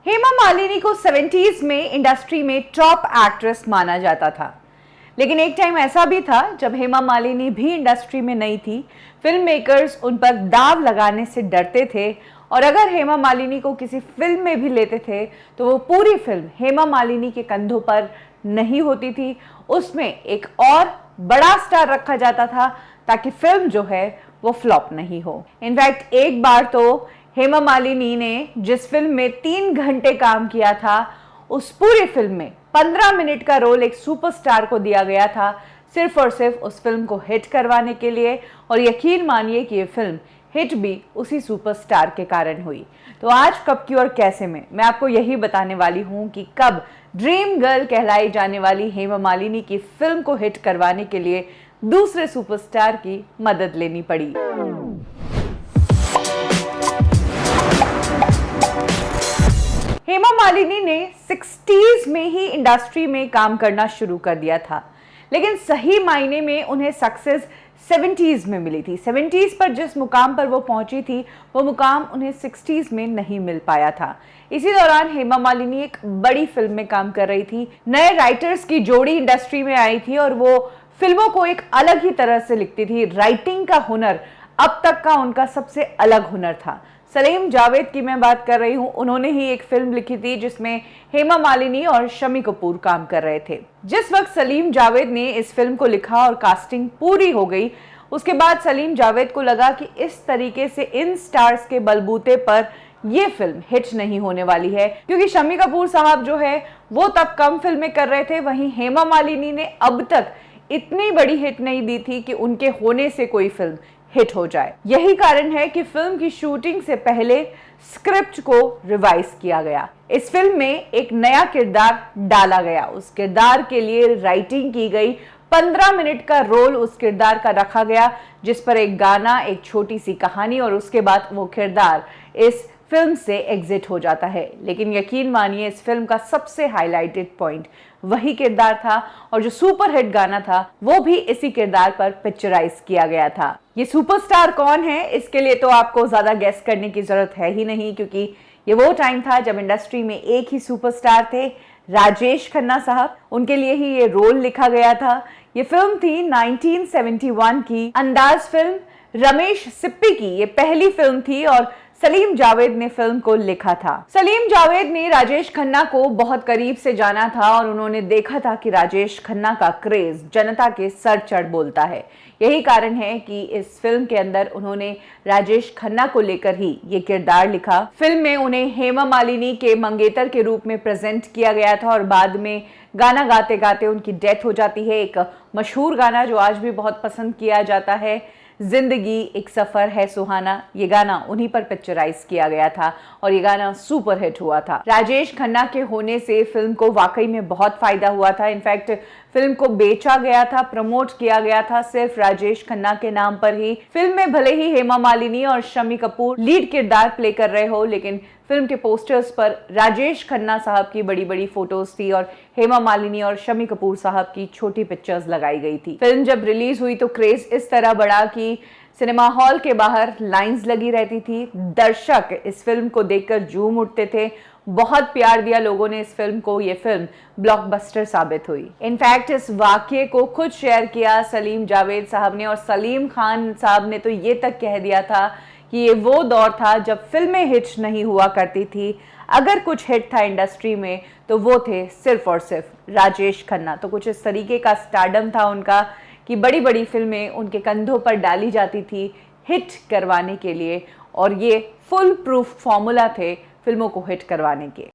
हेमा मालिनी को 70s में industry में टॉप एक्ट्रेस माना जाता था, लेकिन एक टाइम ऐसा भी था जब हेमा मालिनी भी इंडस्ट्री में नई थी। फिल्म मेकर्स उन पर दाव लगाने से डरते थे और अगर हेमा मालिनी को किसी फिल्म में भी लेते थे तो वो पूरी फिल्म हेमा मालिनी के कंधों पर नहीं होती थी, उसमें एक और बड़ा स्टार रखा जाता था ताकि फिल्म जो है वो फ्लॉप नहीं हो। इनफैक्ट एक बार तो हेमा मालिनी ने जिस फिल्म में 3 घंटे काम किया था, उस पूरी फिल्म में 15 मिनट का रोल एक सुपरस्टार को दिया गया था, सिर्फ और सिर्फ उस फिल्म को हिट करवाने के लिए। और यकीन मानिए कि ये फिल्म हिट भी उसी सुपरस्टार के कारण हुई। तो आज कब क्यों और कैसे में मैं आपको यही बताने वाली हूँ कि कब ड्रीम गर्ल कहलाई जाने वाली हेमा मालिनी की फिल्म को हिट करवाने के लिए दूसरे सुपरस्टार की मदद लेनी पड़ी। हेमा मालिनी ने 60s में ही इंडस्ट्री में काम करना शुरू कर दिया था, लेकिन सही मायने में उन्हें सक्सेस 70s में मिली थी। 70s पर जिस मुकाम पर वो पहुंची थी, वो मुकाम उन्हें 60s में नहीं मिल पाया था। इसी दौरान हेमा मालिनी एक बड़ी फिल्म में काम कर रही थी। नए राइटर्स की जोड़ी इंडस्ट्री में आई थी और वो फिल्मों को एक अलग ही तरह से लिखती थी। राइटिंग का हुनर अब तक का उनका सबसे अलग हुनर था। सलीम जावेद की मैं बात कर रही हूँ। उन्होंने ही एक फिल्म लिखी थी जिसमें हेमा मालिनी और शम्मी कपूर काम कर रहे थे। जिस वक्त सलीम जावेद ने इस फिल्म को लिखा और कास्टिंग पूरी हो गई, उसके बाद सलीम जावेद को लगा कि इस तरीके से इन स्टार्स के बलबूते पर ये फिल्म हिट नहीं होने वाली है, क्योंकि शम्मी कपूर साहब जो है वो तब कम फिल्में कर रहे थे, वहीं हेमा मालिनी ने अब तक इतनी बड़ी हिट नहीं दी थी कि उनके होने से कोई फिल्म हिट हो जाए। यही कारण है कि फिल्म की शूटिंग से पहले स्क्रिप्ट को रिवाइज किया गया। इस फिल्म में एक नया किरदार डाला गया, उस किरदार के लिए राइटिंग की गई। 15 मिनट का रोल उस किरदार का रखा गया, जिस पर एक गाना, एक छोटी सी कहानी और उसके बाद वो किरदार इस फिल्म से एग्जिट हो जाता है। लेकिन यकीन मानिए, इस फिल्म का सबसे हाईलाइटेड पॉइंट वही किरदार था और जो सुपरहिट गाना था वो भी इसी किरदार पर पिक्चराइज किया गया था। ये सुपरस्टार कौन है, इसके लिए तो आपको ज्यादा गेस करने की जरूरत है ही नहीं, क्योंकि ये वो टाइम था जब इंडस्ट्री में एक ही सुपरस्टार थे, राजेश खन्ना साहब। उनके लिए ही ये रोल लिखा गया था। ये फिल्म थी 1971 की अंदाज फिल्म। रमेश सिप्पी की ये पहली फिल्म थी और सलीम जावेद ने फिल्म को लिखा था। सलीम जावेद ने राजेश खन्ना को बहुत करीब से जाना था और उन्होंने देखा था कि राजेश खन्ना का क्रेज जनता के सर चढ़ बोलता है। यही कारण है कि इस फिल्म के अंदर उन्होंने राजेश खन्ना को लेकर ही ये किरदार लिखा। फिल्म में उन्हें हेमा मालिनी के मंगेतर के रूप में प्रेजेंट किया गया था और बाद में गाना गाते गाते उनकी डेथ हो जाती है। एक मशहूर गाना जो आज भी बहुत पसंद किया जाता है, जिंदगी एक सफर है सुहाना, ये गाना उन्हीं पर पिक्चराइज किया गया था और ये गाना सुपर हिट हुआ था। राजेश खन्ना के होने से फिल्म को वाकई में बहुत फायदा हुआ था। इनफैक्ट फिल्म को बेचा गया था, प्रमोट किया गया था सिर्फ राजेश खन्ना के नाम पर ही। फिल्म में भले ही हेमा मालिनी और शम्मी कपूर लीड किरदार प्ले कर रहे हो, लेकिन फिल्म के पोस्टर्स पर राजेश खन्ना साहब की बड़ी बड़ी फोटोज थी और हेमा मालिनी और शम्मी कपूर साहब की छोटी पिक्चर्स लगाई गई थी। फिल्म जब रिलीज हुई तो क्रेज इस तरह बढ़ा कि सिनेमा हॉल के बाहर लाइंस लगी रहती थी। दर्शक इस फिल्म को देखकर झूम उठते थे। बहुत प्यार दिया लोगों ने इस फिल्म को। ये फिल्म ब्लॉकबस्टर साबित हुई। इनफैक्ट इस वाकये को खुद शेयर किया सलीम जावेद साहब ने और सलीम खान साहब ने तो ये तक कह दिया था कि ये वो दौर था जब फिल्में हिट नहीं हुआ करती थी। अगर कुछ हिट था इंडस्ट्री में तो वो थे सिर्फ और सिर्फ राजेश खन्ना। तो कुछ इस तरीके का स्टारडम था उनका कि बड़ी बड़ी फिल्में उनके कंधों पर डाली जाती थी हिट करवाने के लिए, और ये फुल प्रूफ फॉर्मूला थे फिल्मों को हिट करवाने के।